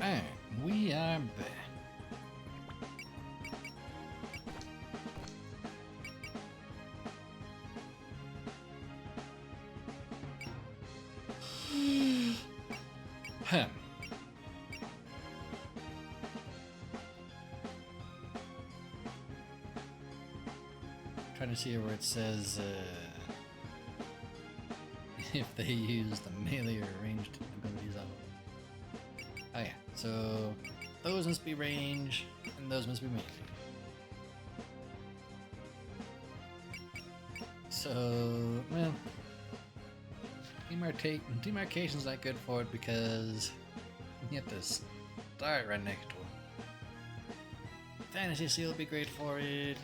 And we are back. Hem. Trying to see where it says if they use the melee or ranged abilities on them. Oh yeah, so those must be range and those must be melee. So, well, demarcation's not good for it because you have to start right next to it. Fantasy Seal would be great for it.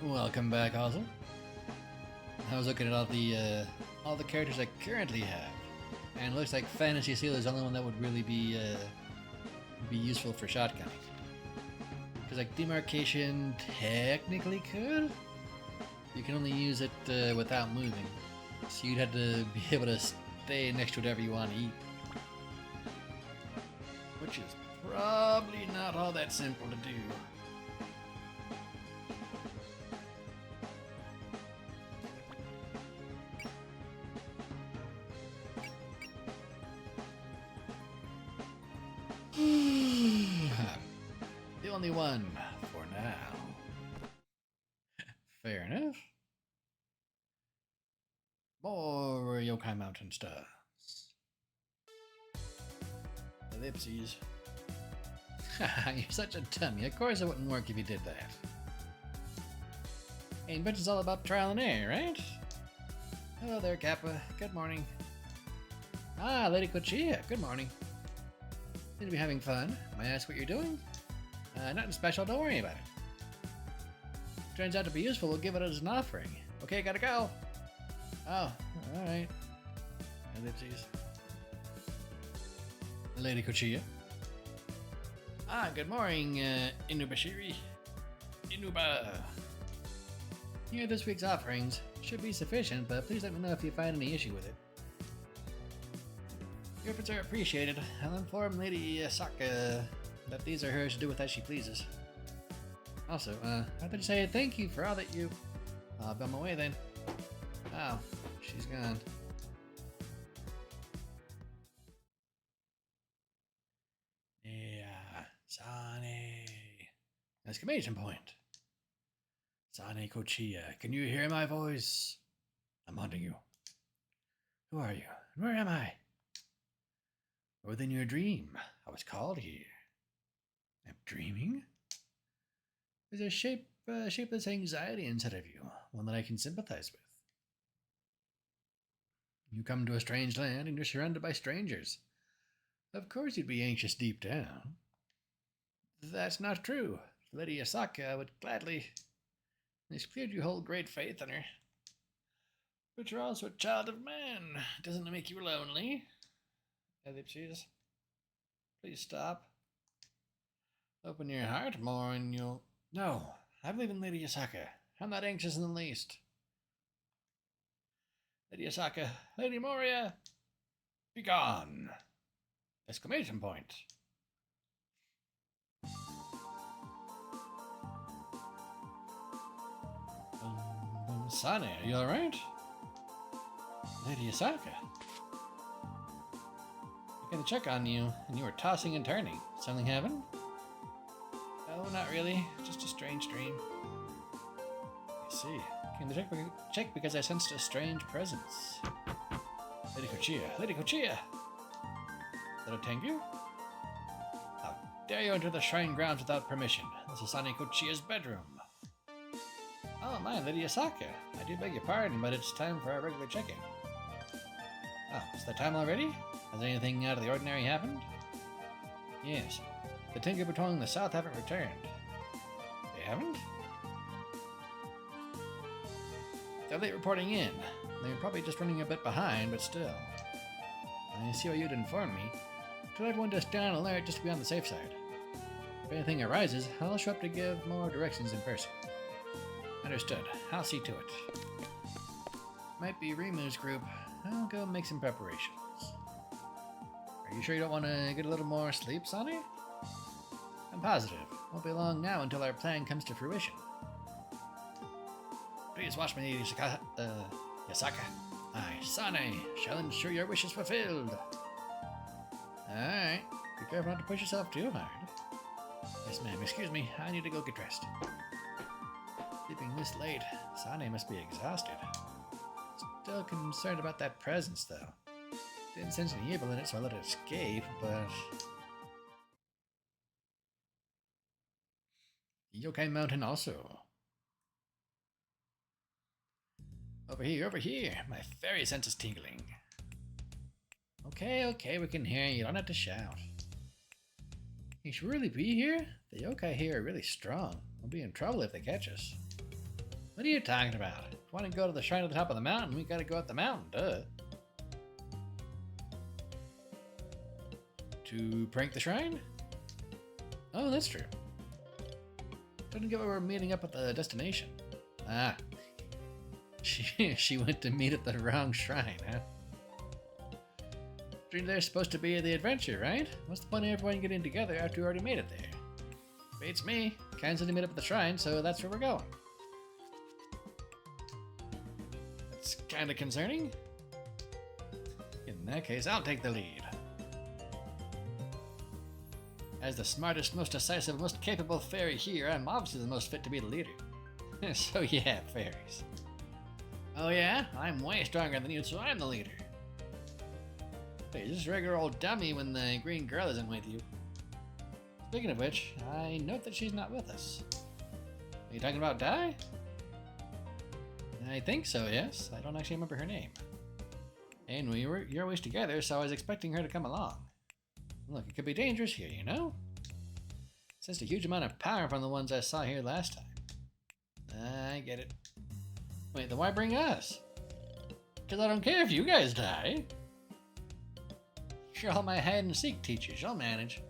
Welcome back, Ozzy. I was looking at all the characters I currently have, and it looks like Fantasy Seal is the only one that would really be useful for shotgunning. Because like Demarcation technically could, you can only use it without moving, so you'd have to be able to stay next to whatever you want to eat, which is probably not all that simple to do. The only one for now. Fair enough. More Yokai Mountain stars. Ellipses. You're such a dummy. Of course it wouldn't work if you did that. Hey, but it's all about trial and error, right? Hello there, Kappa. Good morning. Ah, Lady Kochia. Good morning. Seem to be having fun. May I ask what you're doing? Nothing special. Don't worry about it. Turns out to be useful. We'll give it as an offering. Okay, gotta go. Oh, all right. Ellipses. Lady Kochia. Ah, good morning, Inubashiri. Inuba. Here, this week's offerings should be sufficient, but please let me know if you find any issue with it. Your efforts are appreciated. I'll inform Lady Saka that these are hers to do with as she pleases. Also, I thought you say thank you for all that you... I'll be on my way then. Oh, she's gone. Yeah, Sane. Exclamation point. Sane Kochia, can you hear my voice? I'm hunting you. Who are you? And where am I? Within your dream, I was called here. I'm dreaming? There's a shapeless anxiety inside of you, one that I can sympathize with. You come to a strange land and you're surrounded by strangers. Of course you'd be anxious deep down. That's not true. Lady Asaka would gladly... It's clear you hold great faith in her. But you're also a child of man. Doesn't it make you lonely? Ellipses. Please stop. Open your heart more and you'll... No, I believe in Lady Asaka. I'm not anxious in the least. Lady Asaka, Lady Moria, be gone! Exclamation point. Sane, are you alright? Lady Asaka. I came to check on you, and you were tossing and turning. Something happened? No, not really. Just a strange dream. I see. Came to check because I sensed a strange presence. Lady Kochia! Lady Kochia! Is that a Tengu? How dare you enter the shrine grounds without permission? This is Sane Kochia's bedroom. Oh my, Lady Asaka. I do beg your pardon, but it's time for our regular check-in. Oh, it's that time already? Has anything out of the ordinary happened? Yes. The Tengu patrolling the south haven't returned. They haven't? They're late reporting in. They're probably just running a bit behind, but still. I see why you'd inform me. Tell everyone to stay on alert just to be on the safe side. If anything arises, I'll show up to give more directions in person. Understood. I'll see to it. Might be Rimu's group. I'll go make some preparations. Are you sure you don't want to get a little more sleep, Sonny? I'm positive. Won't be long now until our plan comes to fruition. Please watch me, Yasaka. I, Sane, shall ensure your wish is fulfilled. Alright. Be careful not to push yourself too hard. Yes, ma'am. Excuse me. I need to go get dressed. Sleeping this late. Sane must be exhausted. Still concerned about that presence, though. Didn't sense any evil in it, so I let it escape, but... Yokai Mountain also. Over here. My fairy sense is tingling. Okay, we can hear you. You don't have to shout. You should really be here? The yokai here are really strong. We'll be in trouble if they catch us. What are you talking about? If you want to go to the shrine at the top of the mountain, we gotta go up the mountain, duh. To prank the shrine? Oh, that's true. Didn't get where we're meeting up at the destination. Ah. She went to meet at the wrong shrine, huh? There's supposed to be the adventure, right? What's the point of everyone getting together after we already made it there? Beats me. Kansas to meet up at the shrine, so that's where we're going. That's kinda concerning. In that case, I'll take the lead. As the smartest, most decisive, most capable fairy here, I'm obviously the most fit to be the leader. So yeah, fairies. Oh yeah? I'm way stronger than you, so I'm the leader. Hey, you're just a regular old dummy when the green girl isn't with you. Speaking of which, I note that she's not with us. Are you talking about Dai? I think so, yes. I don't actually remember her name. And you're always together, so I was expecting her to come along. Look, it could be dangerous here, you know? Sensed a huge amount of power from the ones I saw here last time. I get it. Wait, then why bring us? Because I don't care if you guys die. You're all my hide-and-seek teachers. You'll manage.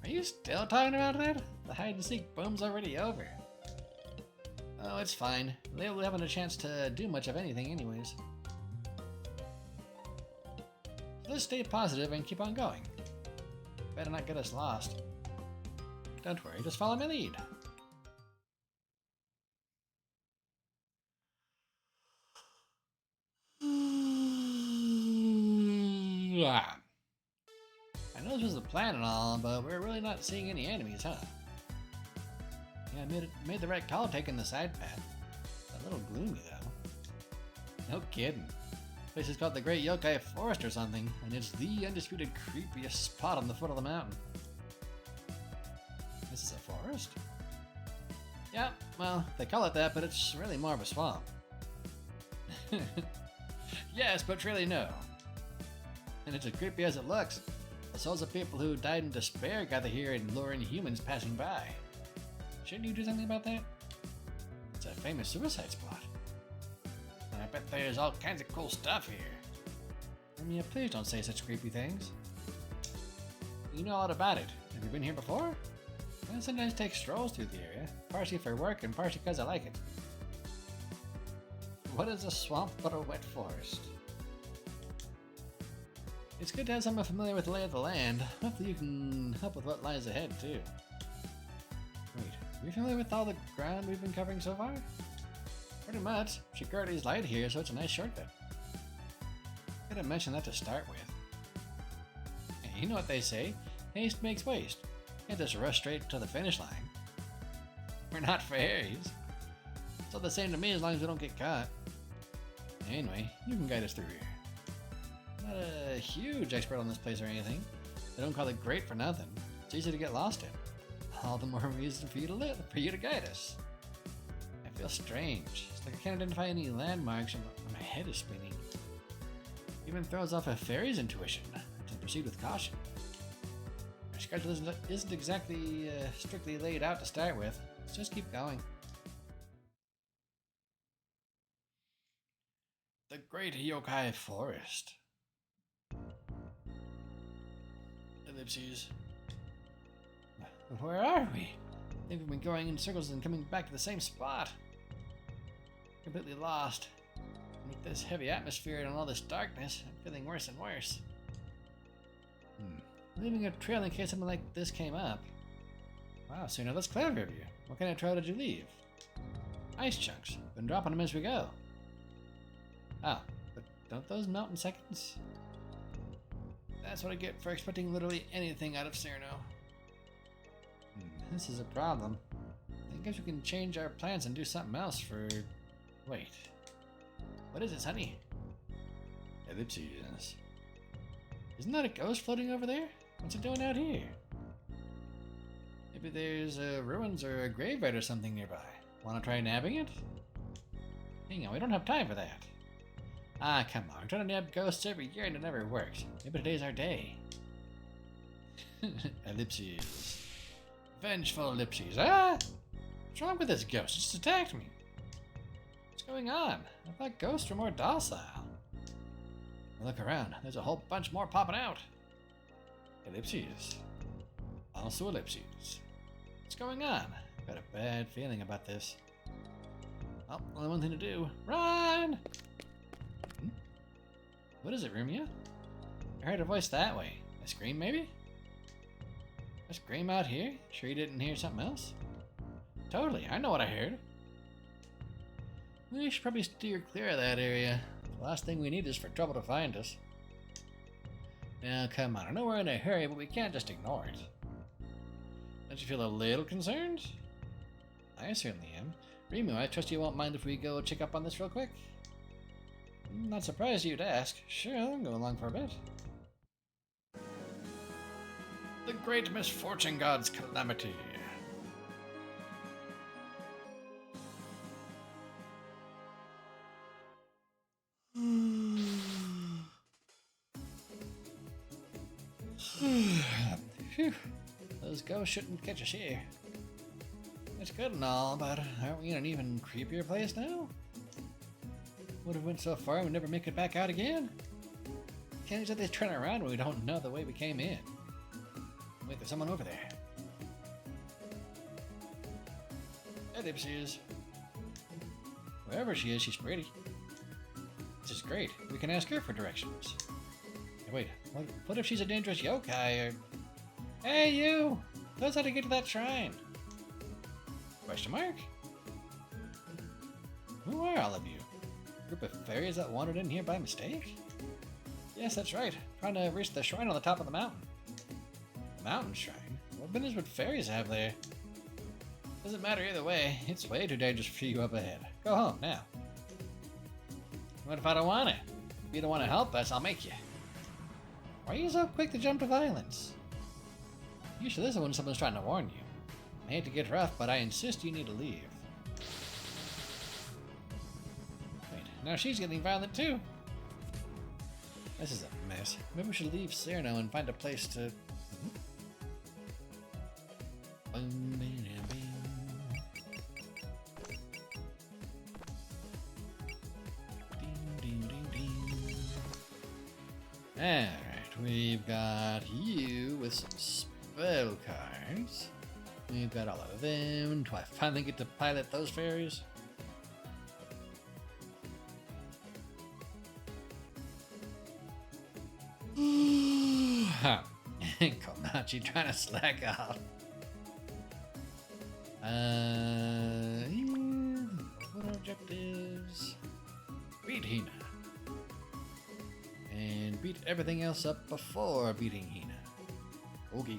Are you still talking about that? The hide-and-seek boom's already over. Oh, it's fine. They haven't a chance to do much of anything anyways. So let's stay positive and keep on going. Better not get us lost. Don't worry, just follow my lead. I know this was the plan and all, but we're really not seeing any enemies, huh? Yeah, I made the right call taking the side path. A little gloomy, though. No kidding. The place is called the Great Yokai Forest or something, and it's the undisputed creepiest spot on the foot of the mountain. This is a forest? Yeah, well, they call it that, but it's really more of a swamp. Yes, but really no. And it's as creepy as it looks. The souls of people who died in despair gather here and lure in humans passing by. Shouldn't you do something about that? It's a famous suicide spot. I bet there's all kinds of cool stuff here. I mean, please don't say such creepy things. You know all about it. Have you been here before? I sometimes take strolls through the area, partially for work and partially because I like it. What is a swamp but a wet forest? It's good to have someone familiar with the lay of the land. Hopefully you can help with what lies ahead, too. Wait, are you familiar with all the ground we've been covering so far? Pretty much. Security's light here, so it's a nice shortcut. I could have mentioned that to start with. Hey, you know what they say, haste makes waste. Can't just rush straight to the finish line. We're not fairies. It's all the same to me as long as we don't get caught. Anyway, you can guide us through here. Not a huge expert on this place or anything. They don't call it great for nothing. It's easy to get lost in. All the more reason for you to guide us. I feel strange. It's like I can't identify any landmarks and my head is spinning. Even throws off a fairy's intuition to proceed with caution. Our schedule isn't exactly strictly laid out to start with. Let's just keep going. The Great Yokai Forest. Ellipses. Where are we? I think we've been going in circles and coming back to the same spot. Completely lost. With this heavy atmosphere and all this darkness, I'm feeling worse and worse. Leaving a trail in case something like this came up. Wow, so that's clever of you. What kind of trail did you leave? Ice chunks. Been dropping them as we go. Ah, but don't those melt in seconds? That's what I get for expecting literally anything out of Cyrano. This is a problem. I guess we can change our plans and do something else for... Wait. What is this, honey? Ellipses. Isn't that a ghost floating over there? What's it doing out here? Maybe there's ruins or a graveyard or something nearby. Want to try nabbing it? Hang on, we don't have time for that. Ah, come on. We're trying to nab ghosts every year and it never works. Maybe today's our day. Ellipses. Vengeful ellipses. Ah! What's wrong with this ghost? It just attacked me. What's going on? I thought ghosts were more docile. Look around. There's a whole bunch more popping out. Ellipses. Also ellipses. What's going on? I've got a bad feeling about this. Oh, only one thing to do. Run! What is it, Rumia? I heard a voice that way. A scream, maybe? A scream out here? Sure you didn't hear something else? Totally, I know what I heard. We should probably steer clear of that area. The last thing we need is for trouble to find us. Now, come on, I know we're in a hurry, but we can't just ignore it. Don't you feel a little concerned? I certainly am. Remu, I trust you won't mind if we go check up on this real quick? I'm not surprised you'd ask. Sure, I'll go along for a bit. The Great Misfortune God's Calamity. Phew. Those ghosts shouldn't catch us here. It's good and all, but aren't we in an even creepier place now? Would have went so far and we'd never make it back out again? Can't exactly turn around when we don't know the way we came in. Wait, there's someone over there. Ellipses. Wherever she is, she's pretty. This is great. We can ask her for directions. Hey, wait, what if she's a dangerous yokai or... Hey, you! Tell us how to get to that shrine. Question mark? Who are all of you? A group of fairies that wandered in here by mistake? Yes, that's right. Trying to reach the shrine on the top of the mountain. The mountain shrine? What business would fairies have there? Doesn't matter either way. It's way too dangerous for you up ahead. Go home, now. What if I don't want it? If you don't want to help us, I'll make you. Why are you so quick to jump to violence? You should listen when someone's trying to warn you. I hate to get rough, but I insist you need to leave. Wait, now she's getting violent too. This is a mess. Maybe we should leave Cyrano and find a place to... Alright, we've got you with some spell cards. We've got all of them. Do I finally get to pilot those fairies? Komachi trying to slack off. What are objectives? Beat Hina. And beat everything else up before beating Hina. Okay.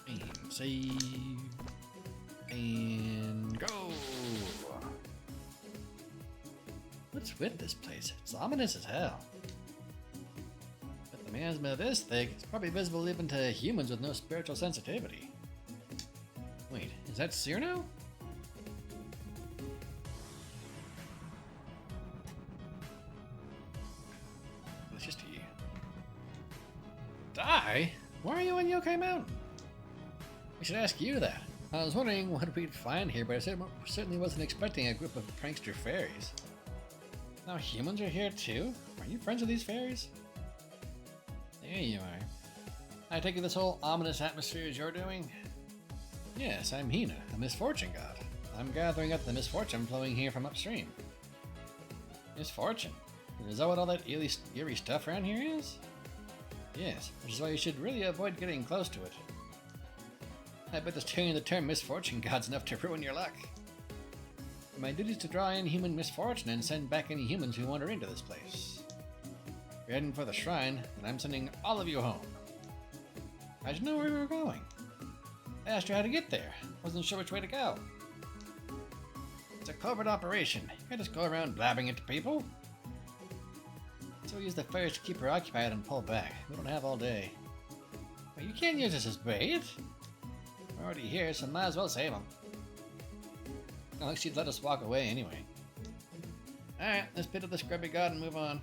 And save. And go! What's with this place? It's ominous as hell. But the miasma this thick is probably visible even to humans with no spiritual sensitivity. Wait, is that Cyrano? Let's just see. Die? Why are you on Yokai Mountain? I should ask you that. I was wondering what we'd find here, but I certainly wasn't expecting a group of prankster fairies. Now humans are here too? Are you friends with these fairies? There you are. I take it this whole ominous atmosphere is your doing? Yes, I'm Hina, a misfortune god. I'm gathering up the misfortune flowing here from upstream. Misfortune? Is that what all that eerie stuff around here is? Yes, which is why you should really avoid getting close to it. I bet just hearing the term misfortune god's enough to ruin your luck. My duty is to draw in human misfortune and send back any humans who wander into this place. If you're heading for the shrine, then I'm sending all of you home. How'd you know where we were going? I asked you how to get there. Wasn't sure which way to go. It's a covert operation. You can't just go around blabbing it to people. So we use the fires to keep her occupied and pull back. We don't have all day. Well, you can't use this as bait. We're already here, so might as well save them. Not like she'd let us walk away anyway. Alright, let's pit up this grubby god and move on.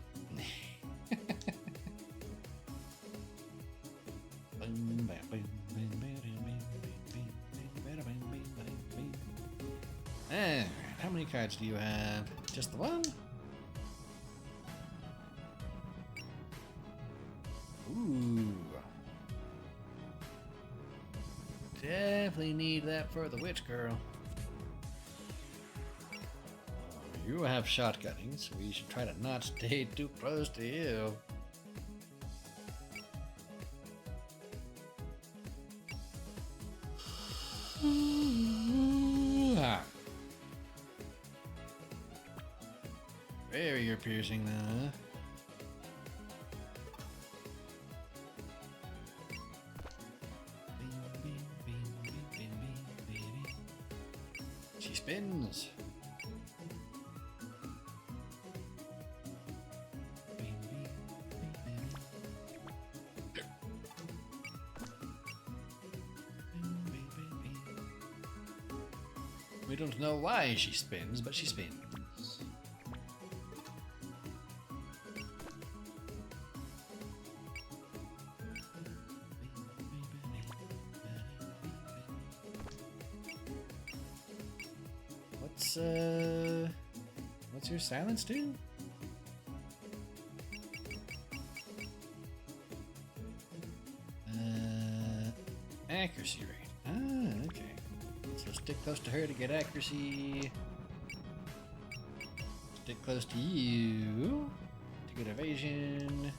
How many cards do you have? Just the one? Ooh. Definitely need that for the witch girl. You have shotgunning, so we should try to not stay too close to you. Very ear piercing though. She spins. We don't know why she spins, but she spins. What's your silence do? Accuracy rate. Ah, okay. So stick close to her to get accuracy. Stick close to you to get evasion.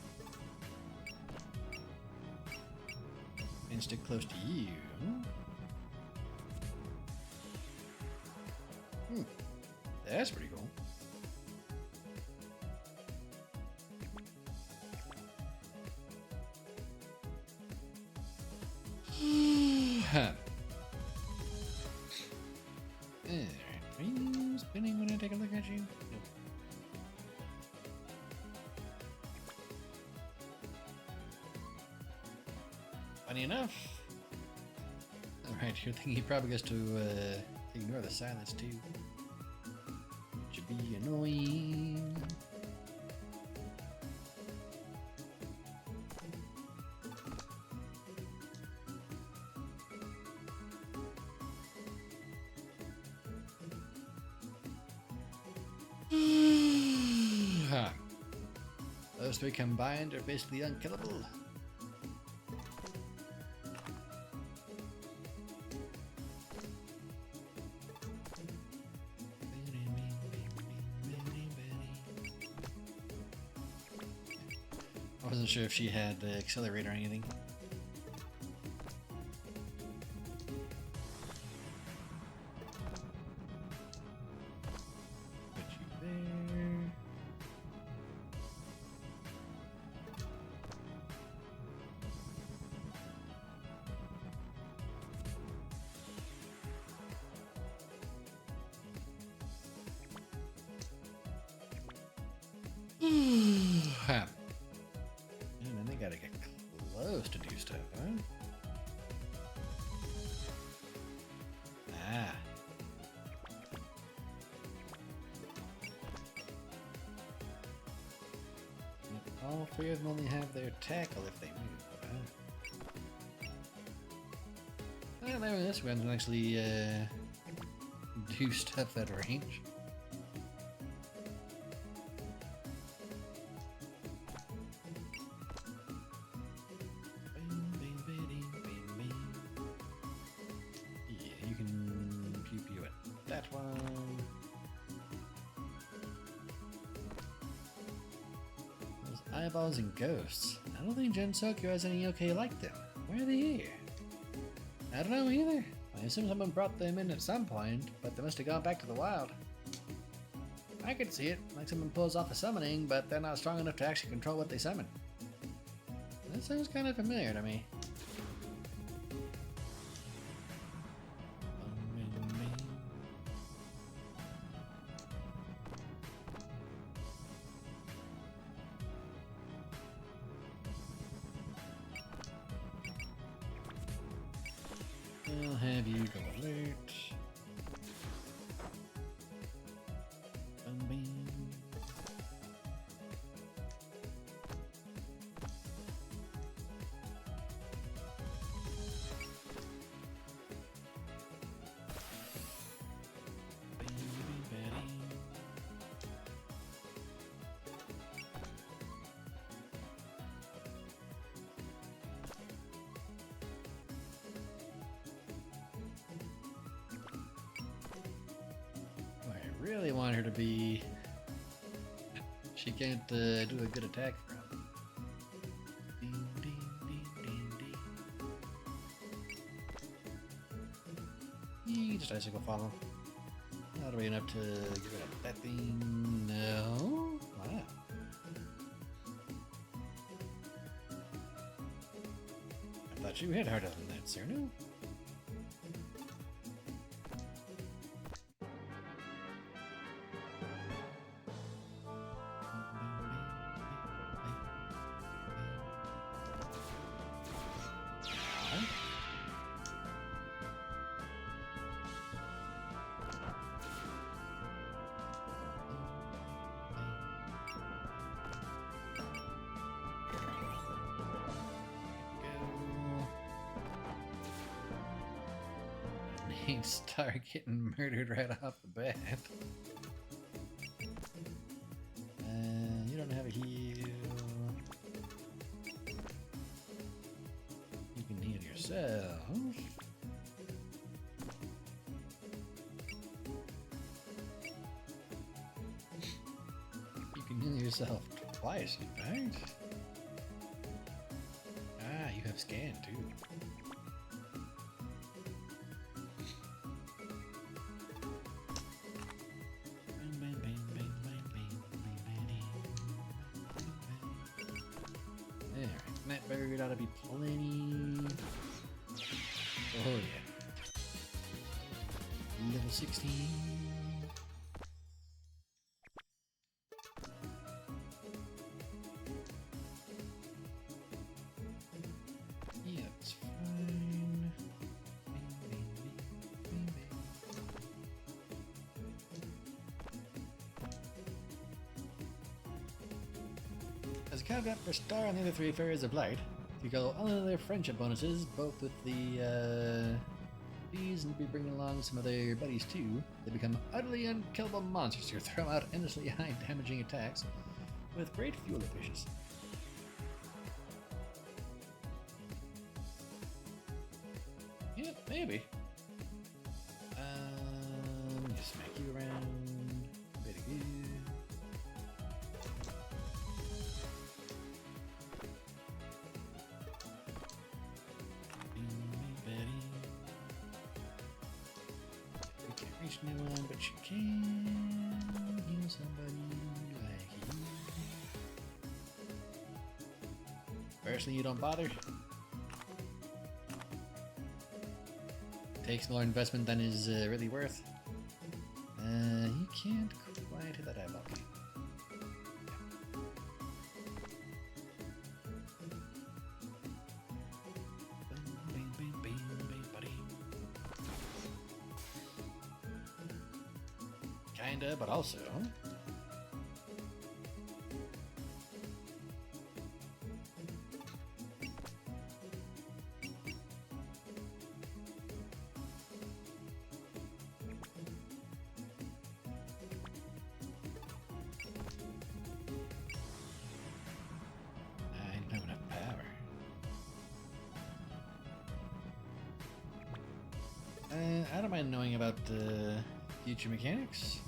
And stick close to you. That's pretty cool. Are you spinning when I take a look at you? Nope. Funny enough. Alright, you're thinking he probably gets to ignore the silence too. Which would be annoying. Those three combined are basically unkillable. I wasn't sure if she had accelerate or anything. Put you there. And then they gotta get close to do stuff, huh? Ah. All three of them only have their tackle if they move, huh? Well, maybe this one can actually do stuff at range. eyeballs and ghosts. I don't think Jensokyo has any yokai like them. Why are they here? I don't know either. I assume someone brought them in at some point, but they must have gone back to the wild. I could see it, like someone pulls off a summoning, but they're not strong enough to actually control what they summon. That sounds kind of familiar to me. I'll have you go alert. I really want her to be... She can't do a good attack for him. Ding, ding, ding, ding, ding. Just icicle follow. That'll be enough to get rid of that thing. No? Wow. I thought you hit harder than that, Cerno. Start getting murdered right off the bat. You don't have a heal. You can heal yourself. You can heal yourself twice, right? Ah, you have scan too. Bird ought to be plenty. Oh yeah. Level 16. Yeah, it's fine. As a caveat for Star and the other three Fairies of Light, if you go all of their friendship bonuses, both with the these and be bringing along some of their buddies too, they become utterly unkillable monsters who throw out endlessly high damaging attacks with great fuel efficiency. Yeah, maybe. Just smack you around. Very good. Reach anyone, but you can heal somebody like you. Personally, you don't bother. Takes more investment than is really worth. You can't quite hit that eyeball. Kinda, but also. I don't have enough power. I don't mind knowing about future mechanics.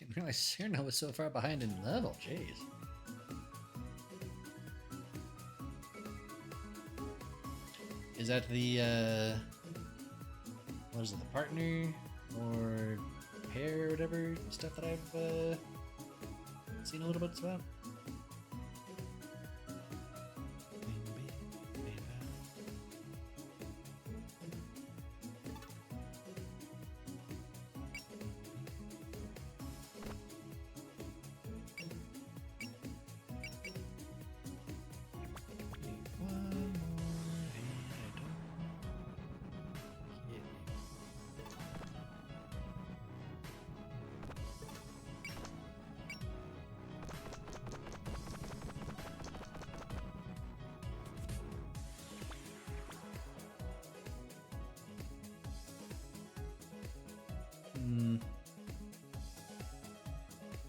Didn't realize Cyrano was so far behind in level. Jeez. Is that the, what is it, the partner or pair or whatever stuff that I've seen a little bit about?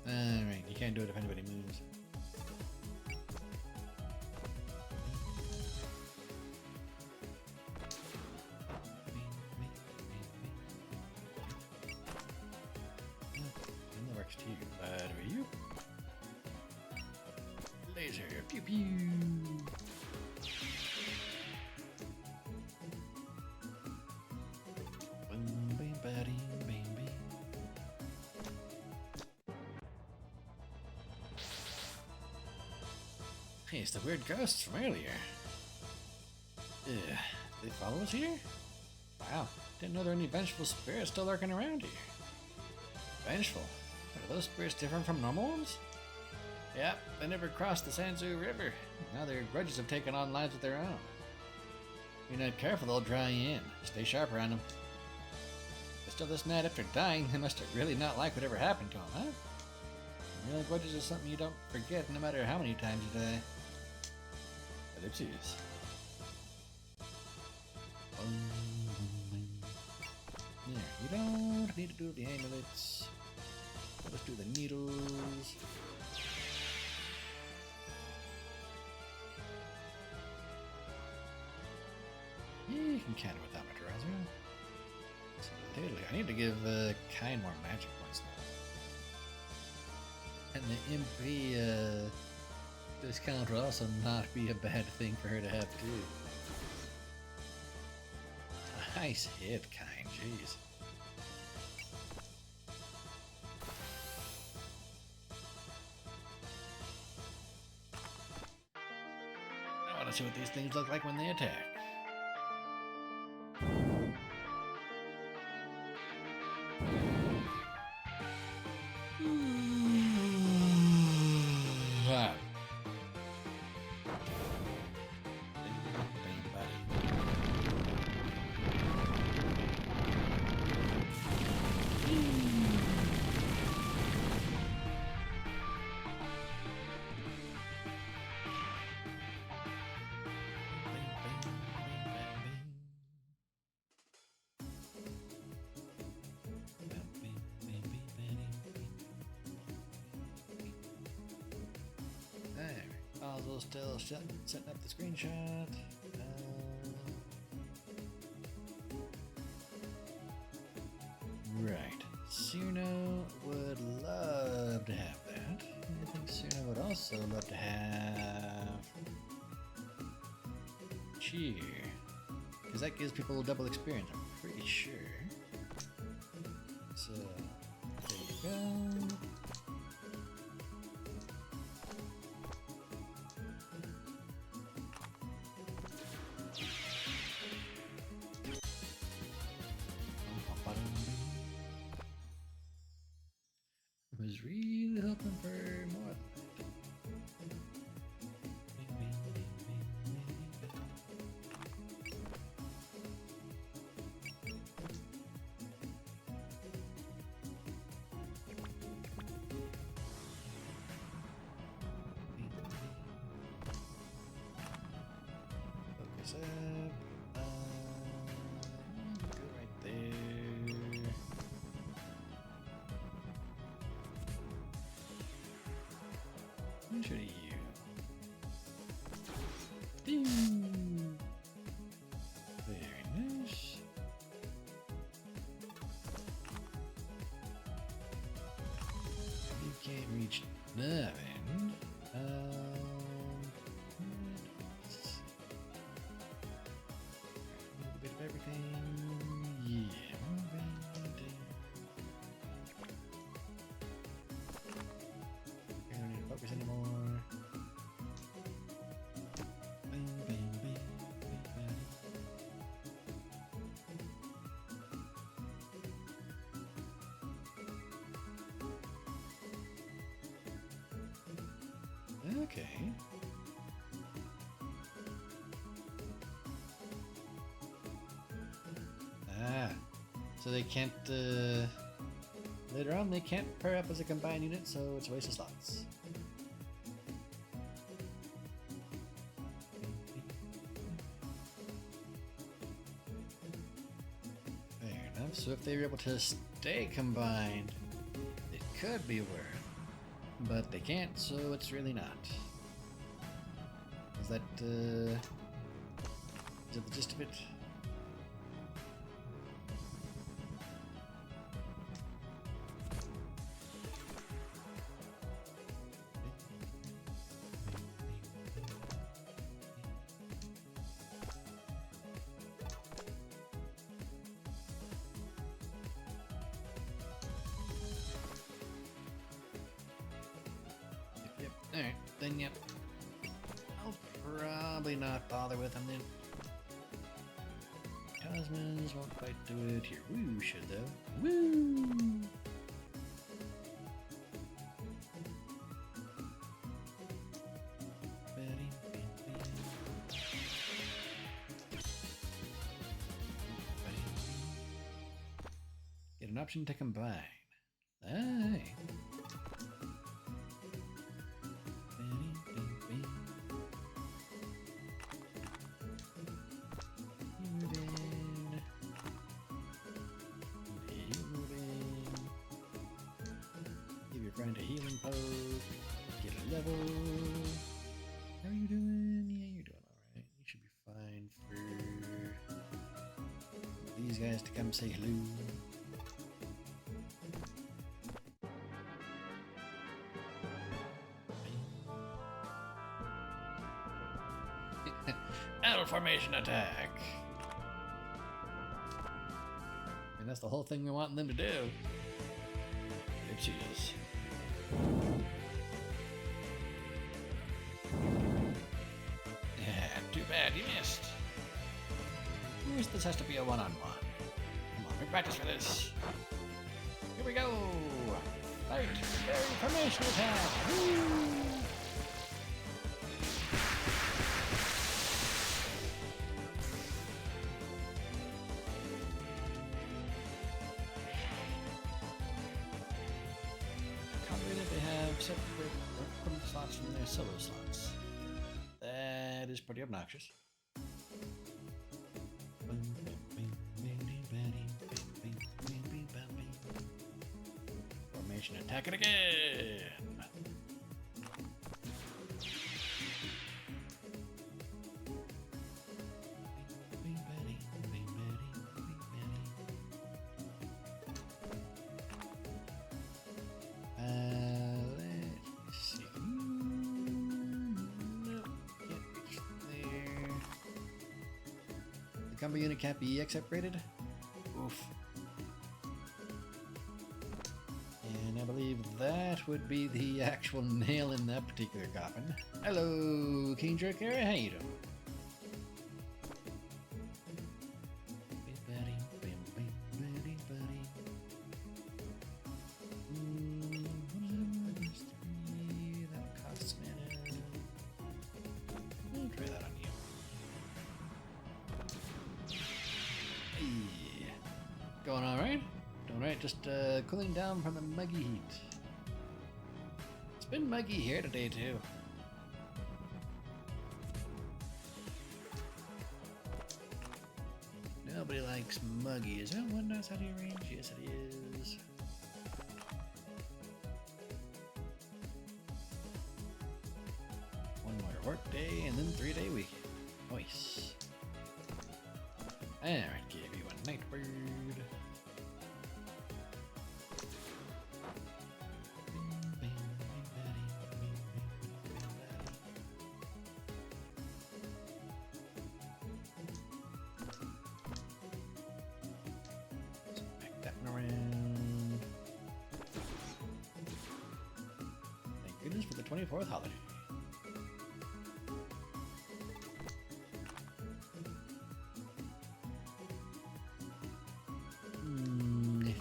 Alright, you can't do it if anybody moves. And that works too. But are you? Laser, pew pew! Hey, it's the weird ghosts from earlier. They follow us here? Wow, didn't know there were any vengeful spirits still lurking around here. Vengeful? Are those spirits different from normal ones? Yep, they never crossed the Sanzu River. Now their grudges have taken on lives of their own. If you're not careful, they'll dry you in. Stay sharp around them. But still this night after dying, they must have really not liked whatever happened to them, huh? Real grudges is something you don't forget no matter how many times you die. Ellipses. There, you don't need to do the amulets. Let's do the needles. Yeah, you can counter with that much, Razor. So, totally, I need to give Kine more magic points now. And the MP discount would also not be a bad thing for her to have too. Nice hit, Kine, jeez. I want to see what these things look like when they attack. Still setting up the screenshot. Right. Cyrano would love to have that. I think Cyrano would also love to have Cheer. Because that gives people double experience, I'm pretty sure. So, there you go. Was really hoping for more. Focus up. Go right there. Should you? Ding. Very nice. reached 9. A bit of everything. Yeah. I don't need to focus anymore. Okay. So they can't, later on they can't pair up as a combined unit, so it's a waste of slots. Fair enough, so if they were able to stay combined, it could be worth. But they can't, so it's really not. Is that the gist of it? Yep. Alright, then yep. I'll probably not bother with them then. Cosmos won't quite do it. Here, Woo should though. Woo! Get an option to combine. Aye. Grind a healing pose, get a level. How are you doing? Yeah, you're doing alright. You should be fine for these guys to come say hello. Battle formation attack. And that's the whole thing we want them to do. It is. Yeah, too bad you missed. This has to be a one-on-one. Come on, we practice for this. Here we go. Fight! Formation attack! Woo! Separate equipment slots from their solo slots. That is pretty obnoxious. Formation attack it again! Combo unit can't be EX upgraded? Oof. And I believe that would be the actual nail in that particular coffin. Hello, King Jerk Era, how you doing? That costs mana. I'll try that on you. Going alright? Doing alright, just cooling down from the muggy heat. It's been muggy here today too. Nobody likes muggy. Is that one outside of your range? Yes it is. One more work day and then 3-day week. Nice. Alright, give you a night bird. 24th holiday. I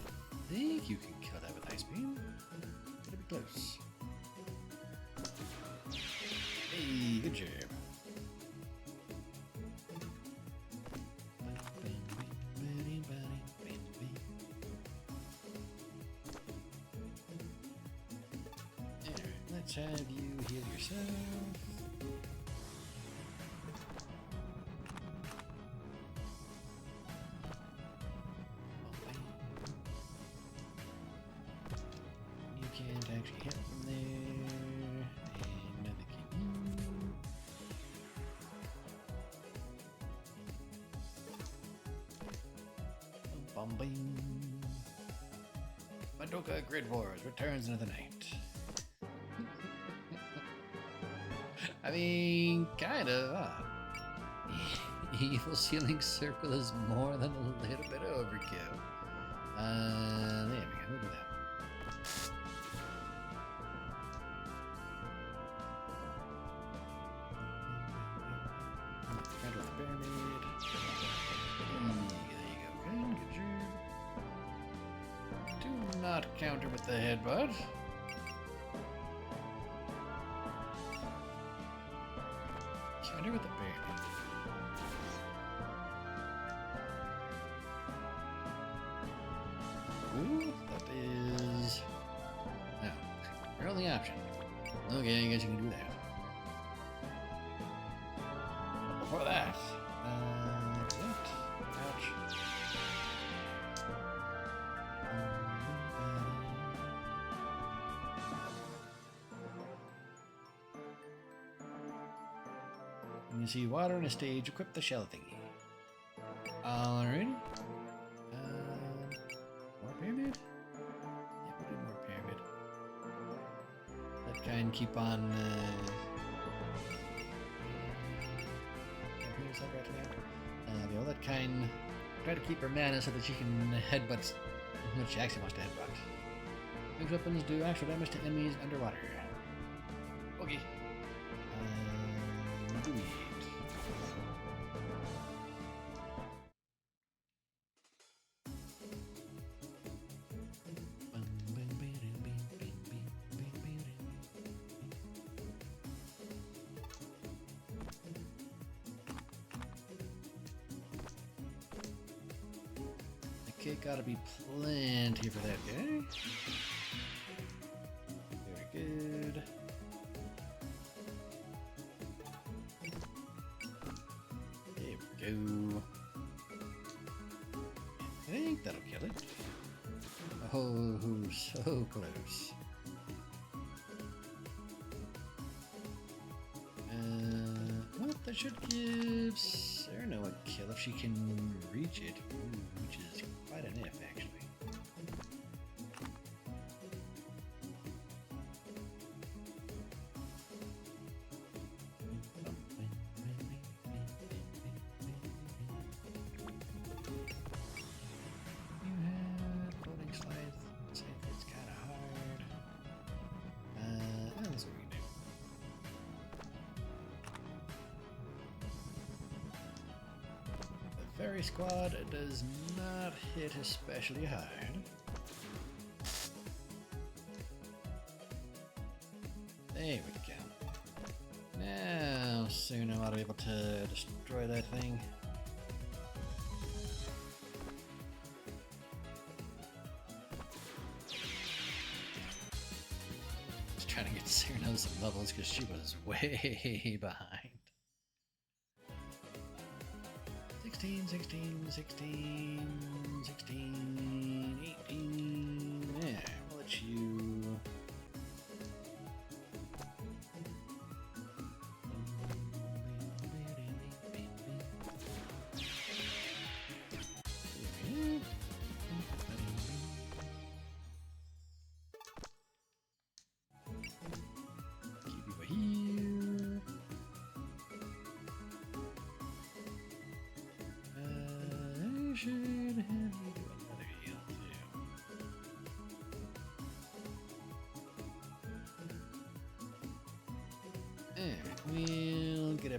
think you can kill that with Ice Beam. Gotta be close. Hey, good job. Let's have you heal yourself. You can't actually hit from there. And nothing can you. Bombing. Madoka Grid Wars returns into the night. I mean, kind of. Evil Ceiling Circle is more than a little bit of overkill. There we go. We'll do that. Counter with the pyramid. There you go. Good job. Do not counter with the headbutt. Counter with the pyramid. Ooh, that is... No. Your only option. Okay, I guess you can do that. Before that... Ouch. When you see water on a stage, equip the shell thingy. Alright. More pyramid? Yeah, we'll do more pyramid. That kind keep on, the other kind try to keep her mana so that she can headbutt when she actually wants to headbutt. These weapons do actual damage to enemies underwater. Okay. Do it. Okay, gotta be plenty for that guy. Very good. There we go. I think that'll kill it. Oh, so close. Well, that should give Serno a kill if she can reach it. Ooh, which is quite an if, actually. You had floating slides. Let's see if it's kind of hard. That's what we can do. The Fairy Squad does not hit especially hard. There we go. Now soon I ought to be able to destroy that thing. Just trying to get Cyrano some levels because she was way behind. 16, 16, 16, 16, 18. Yeah, we'll let you. Keep you here. I should have you do another heal too.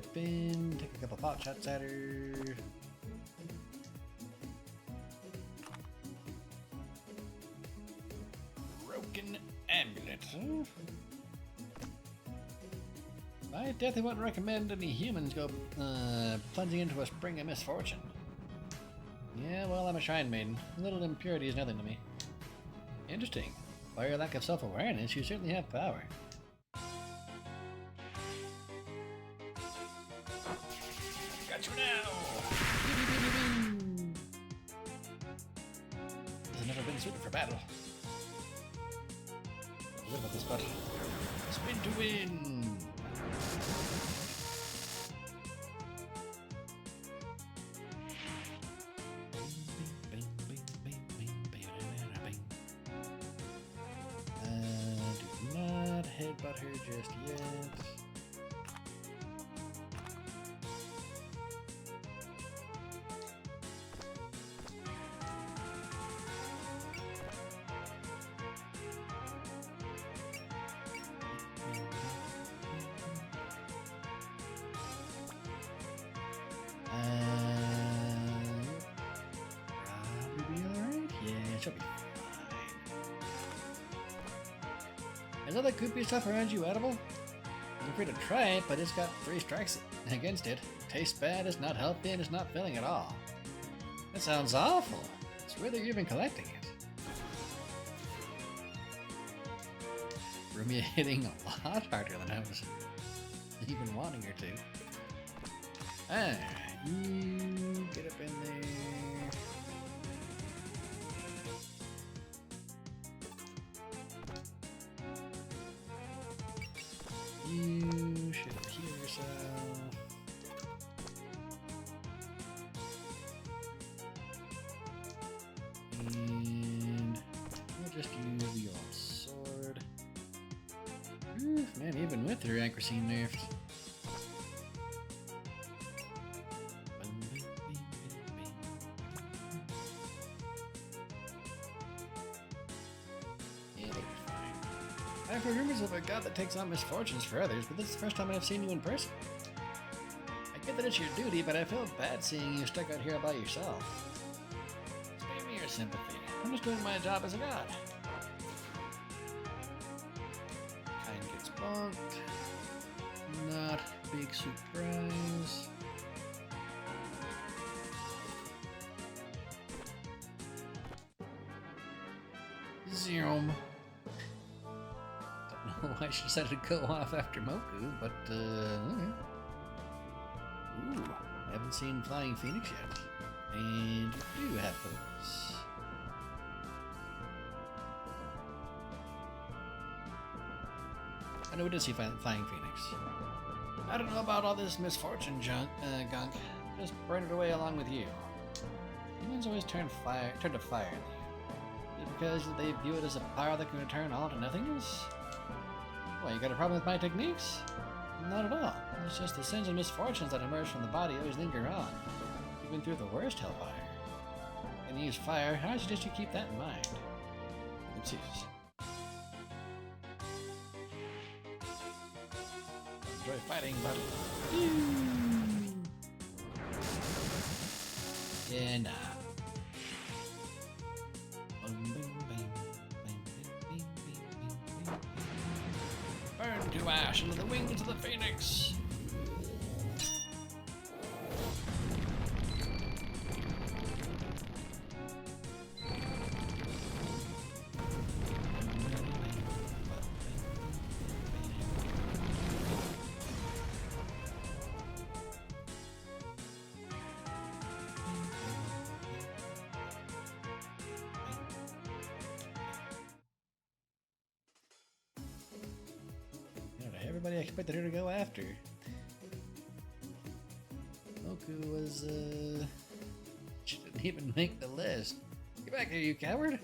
step in, take a couple pot shots at her. Broken amulet. I definitely wouldn't recommend any humans go plunging into a spring of misfortune. Yeah, well, I'm a shrine maiden. A little impurity is nothing to me. Interesting. By your lack of self-awareness, you certainly have power. Got you now! This has never been suited for battle. What about this button? Spin to win! Do not headbutt her just yet. Probably be alright? Yeah, she'll be fine. Is all that goopy stuff around you edible? Feel free to try it, but it's got 3 strikes against it. Tastes bad, it's not healthy, and it's not filling at all. That sounds awful. It's weird that you've been collecting it. Rumia hitting a lot harder than I was even wanting her to. Alright, you get up in there. You should heal yourself. And we'll just use your sword. Oof, man, even with her accuracy nerfed. I've heard rumors of a god that takes on misfortunes for others, but this is the first time I've seen you in person. I get that it's your duty, but I feel bad seeing you stuck out here by yourself. Spare me your sympathy. I'm just doing my job as a god. Kind gets bonked. Not big surprise. Zoom. Why she decided to go off after Moku, but okay. Ooh, I haven't seen Flying Phoenix yet. And you do have those. I know we did see Flying Phoenix. I don't know about all this misfortune gunk. Just burn it away along with you. Humans always turn to fire in the end. Is it because they view it as a power that can return all to nothingness? Well, you got a problem with my techniques? Not at all. It's just the sins and misfortunes that emerge from the body always linger on, even through the worst hellfire. And you use fire, I suggest you keep that in mind. Oopsies. Enjoy fighting, but... Yeah, nah. Burn to ash into the wings of the phoenix! Everybody expected her to go after. Moku was, she didn't even make the list. Get back here, you coward!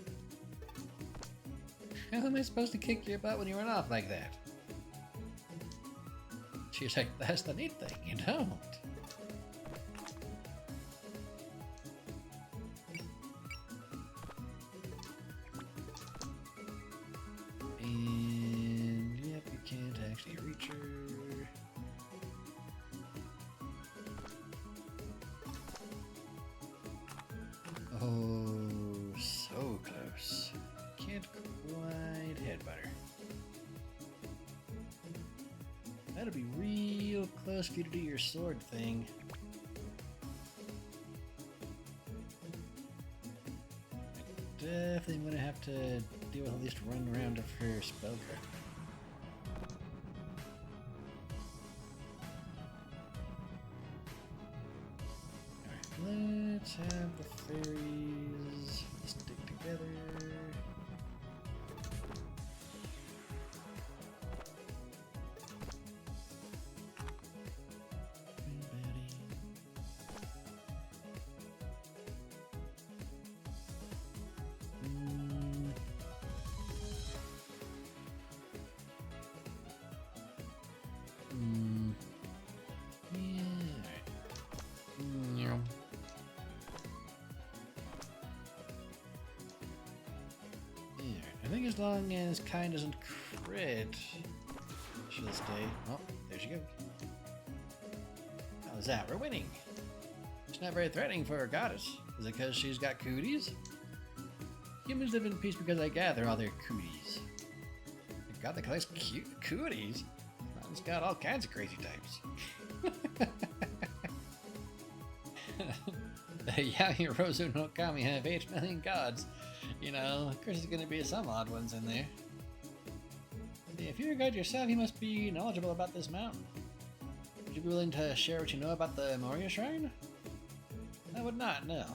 How am I supposed to kick your butt when you run off like that? She's like, that's the neat thing, you don't. And, yep, you can't actually reach her. gotta be real close for you to do your sword thing. I definitely gonna have to deal with at least one round of her spell card. Alright, let's have the fairies stick together. I think as long as Kind doesn't crit, she'll stay. Oh, there she goes. How's that? We're winning. She's not very threatening for a goddess. Is it because she's got cooties? Humans live in peace because I gather all their cooties. A god that collects cute cooties? It's got all kinds of crazy types. Yaoi Rosu no Kami have 8 million gods. You know, of course there's going to be some odd ones in there. If you're a god yourself, you must be knowledgeable about this mountain. Would you be willing to share what you know about the Moria Shrine? I would not, no.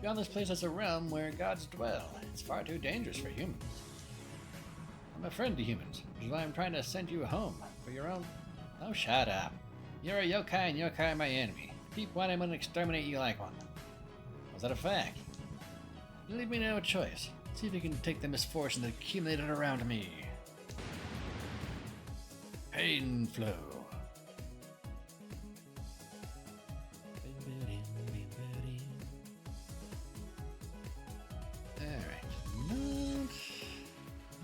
Beyond this place is a realm where gods dwell. It's far too dangerous for humans. I'm a friend to humans, which is why I'm trying to send you home for your own... Oh, shut up. You're a yokai and yokai are my enemy. Keep one, I'm going to exterminate you like one. Was that a fact? You leave me no choice. See if you can take the misfortune that accumulated around me. Pain flow. Alright,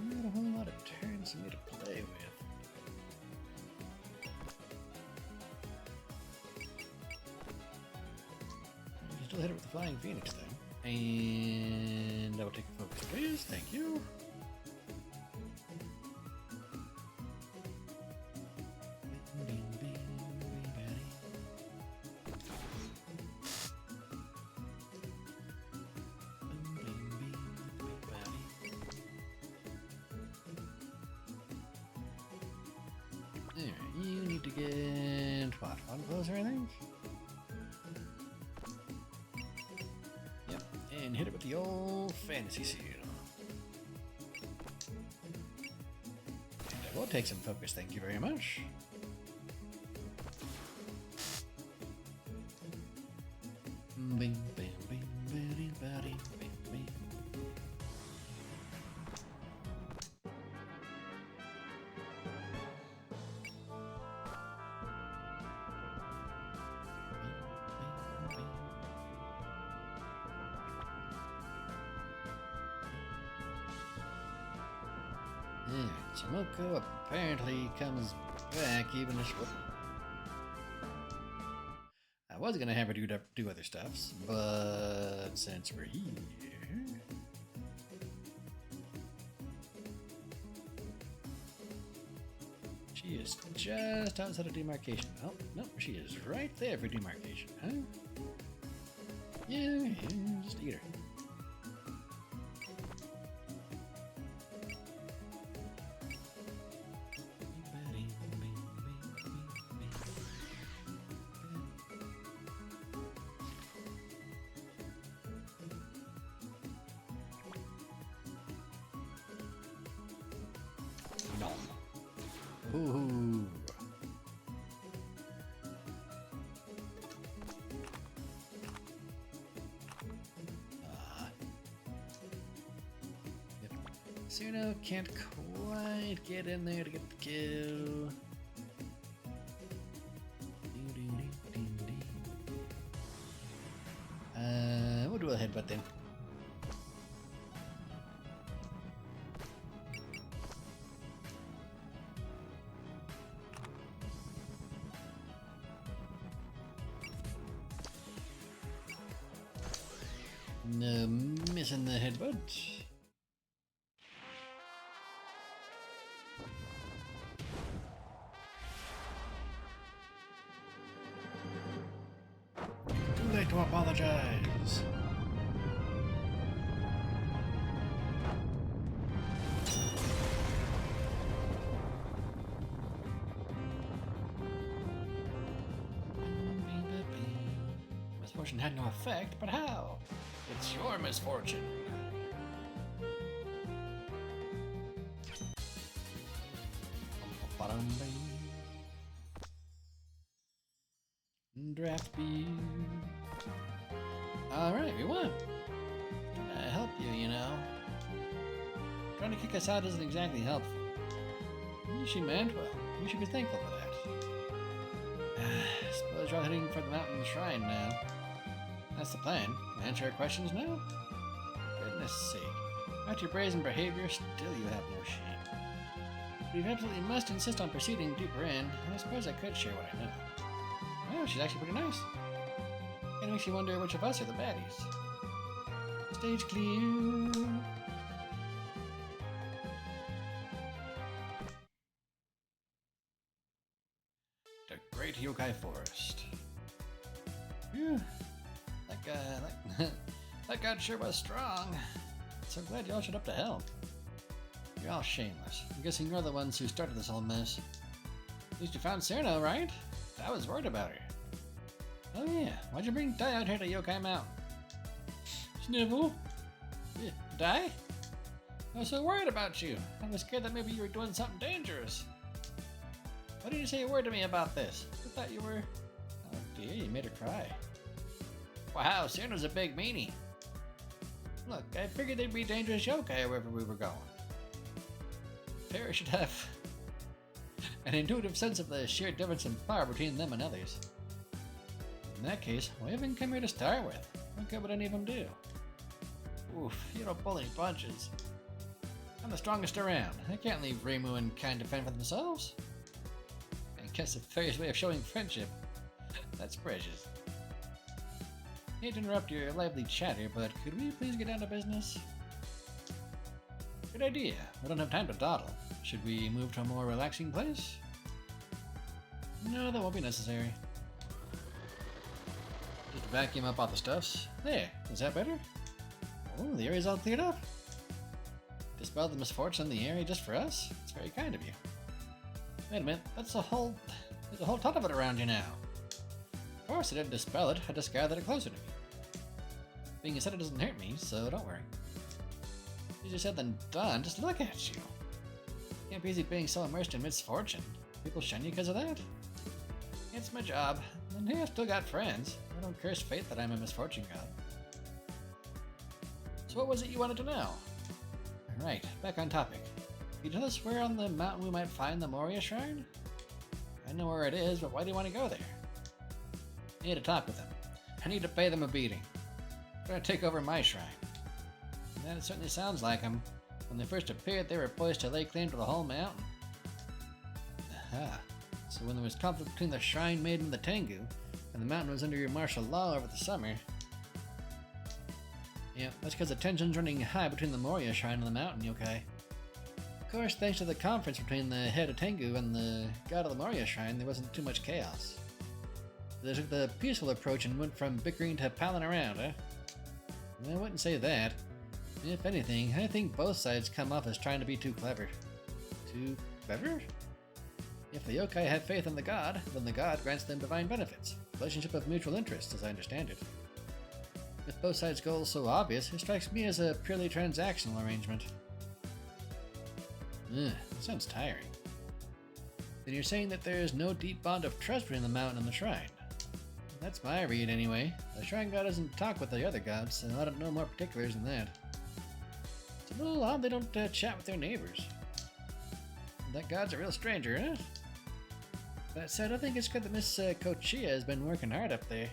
not a whole lot of turns for me to play with. You can still hit it with the Flying Phoenix though. And I will take a focus, please. Thank you. Alright, you need to get what, one closer, I think? And hit it with the old fantasy seal. And I will take some focus, thank you very much. Bing, bing, bing, bing, bing, bing, bing. Samoko apparently comes back even if... I was gonna have her do other stuffs, but since we're here... She is just outside of demarcation. Oh, no, she is right there for demarcation, huh? Yeah, just eat her. Ooh. Yep. Suno can't quite get in there to get the kill. We'll do a headbutt then. No, missing the headbutt. to apologize. Misfortune had no effect, but how? It's your misfortune. Draft B. Alright, we won. Trying to help you, you know. Trying to kick us out isn't exactly helpful. She meant well. We should be thankful for that. Suppose you're heading for the mountain shrine now. That's the plan. Can I answer our questions now? For goodness sake. After your brazen behavior, still you have no shame. But if you absolutely must insist on proceeding deeper in, I suppose I could share what I know. Oh, she's actually pretty nice. Kinda makes you wonder which of us are the baddies. Stage clear. The Great Yokai Forest. Phew. That god sure was strong. So glad y'all showed up to help. You're all shameless. I'm guessing you're the ones who started this whole mess. At least you found Cyrano, right? I was worried about her. Oh yeah, why'd you bring Dai out here to Yokai Mountain? Snivel? Yeah, Dai? I was so worried about you. I was scared that maybe you were doing something dangerous. Why did you say a word to me about this? I thought you were... Oh dear, you made her cry. Wow, Cyrano's a big meanie. Look, I figured there'd be dangerous yokai wherever we were going. Terra should have an intuitive sense of the sheer difference in power between them and others. In that case, why even come here to start with? What good would any of them do? Oof, you don't pull any punches. I'm the strongest around. I can't leave Reimu and kind to fend for themselves. I guess a fairy's way of showing friendship. That's precious. Hate to interrupt your lively chatter, but could we please get down to business? Good idea. We don't have time to dawdle. Should we move to a more relaxing place? No, that won't be necessary. Just vacuum up all the stuffs. There, is that better? Oh, the area's all cleared up. Dispel the misfortune in the area just for us? It's very kind of you. Wait a minute, there's a whole ton of it around you now. Of course I didn't dispel it, I just gathered it closer to me. Being said, it doesn't hurt me, so don't worry. Easier said than done, just look at you. Can't be easy being so immersed in misfortune. People shun you because of that? It's my job, and hey, I've still got friends. I don't curse fate that I'm a misfortune god. So what was it you wanted to know? Alright, back on topic. Can you tell us where on the mountain we might find the Moria Shrine? I know where it is, but why do you want to go there? I need to talk with them. I need to pay them a beating. They're going to take over my shrine. And that certainly sounds like them. When they first appeared, they were poised to lay claim to the whole mountain. Aha. So when there was conflict between the Shrine Maiden and the Tengu, and the mountain was under your martial law over the summer... Yeah, that's because the tension's running high between the Moria Shrine and the mountain yokai. Of course, thanks to the conference between the head of Tengu and the god of the Moria Shrine, there wasn't too much chaos. They took the peaceful approach and went from bickering to palling around, huh? I wouldn't say that. If anything, I think both sides come off as trying to be too clever. Too clever? If the yokai have faith in the god, then the god grants them divine benefits. Relationship of mutual interest, as I understand it. With both sides' goals so obvious, it strikes me as a purely transactional arrangement. Ugh, that sounds tiring. Then you're saying that there is no deep bond of trust between the mountain and the shrine. That's my read, anyway. The shrine god doesn't talk with the other gods, so I don't know more particulars than that. It's a little odd they don't chat with their neighbors. That god's a real stranger, huh? That said, I think it's good that Miss Kochia has been working hard up there.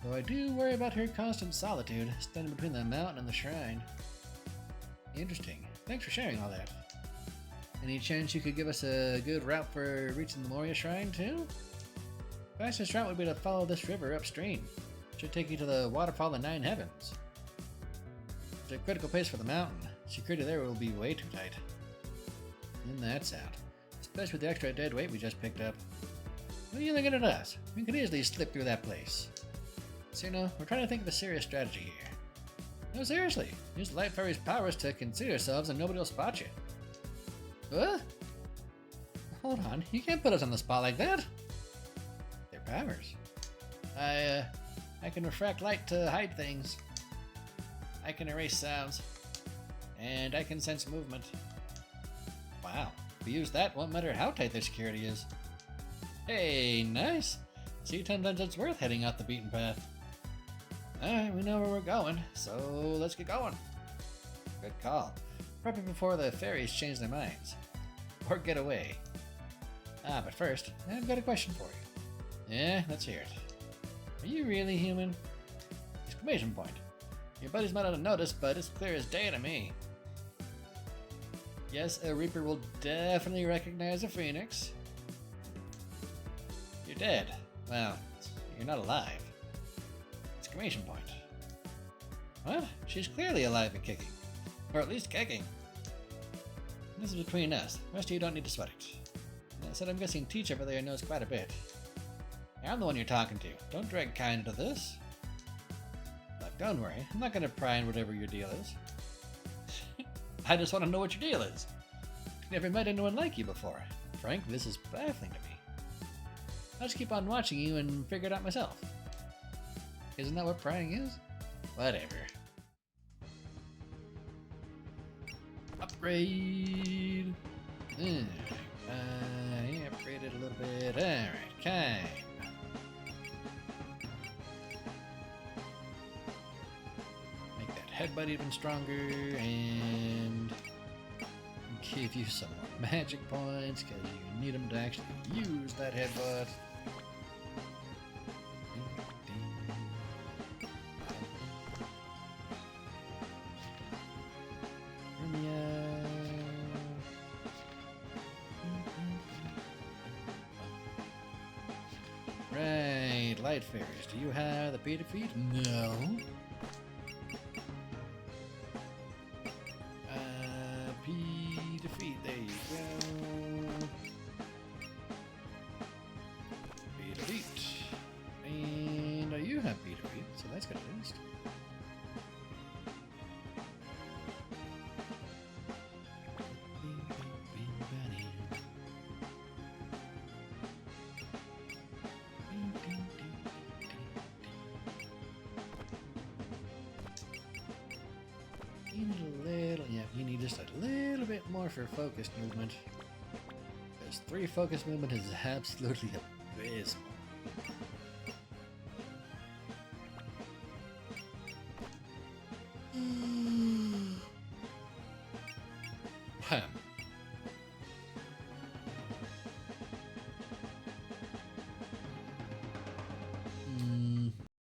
Though I do worry about her constant solitude, standing between the mountain and the shrine. Interesting. Thanks for sharing all that. Any chance you could give us a good route for reaching the Moria Shrine, too? Fastest route would be to follow this river upstream. Should take you to the waterfall in Nine Heavens. It's a critical place for the mountain. Security there will be way too tight. And that's out. Especially with the extra dead weight we just picked up. What are you looking at us? We could easily slip through that place. So, we're trying to think of a serious strategy here. No, seriously. Use the Light Fairy's powers to conceal yourselves and nobody will spot you. What? Hold on, you can't put us on the spot like that. They're powers. I can refract light to hide things. I can erase sounds. And I can sense movement. Wow, if we use that, won't matter how tight their security is. Hey, nice! See, sometimes it's worth heading out the beaten path. Alright, we know where we're going, so let's get going. Good call. Probably before the fairies change their minds. Or get away. But first, I've got a question for you. Yeah, let's hear it. Are you really human? Exclamation point. Your buddies might not have noticed, but it's clear as day to me. Yes, a Reaper will definitely recognize a Phoenix. You're dead. Well, you're not alive. Exclamation point. What? She's clearly alive and kicking. Or at least kicking. This is between us. The rest of you don't need to sweat it. I said I'm guessing Teach over there knows quite a bit. I'm the one you're talking to. Don't drag Kine into this. Look, don't worry. I'm not going to pry in whatever your deal is. I just want to know what your deal is. I've never met anyone like you before. Frank, this is baffling to me. I'll just keep on watching you and figure it out myself. Isn't that what prying is? Whatever. Upgrade! Upgraded a little bit. Alright, Kine. Make that headbutt even stronger and give you some more magic points because you need them to actually use that headbutt. Right, Light Fairies, do you have the P defeat? No. P defeat, there you go. P defeat. And you have P defeat, so that's good at least. Just a little bit more for focused movement. Because 3 focus movement is absolutely abysmal.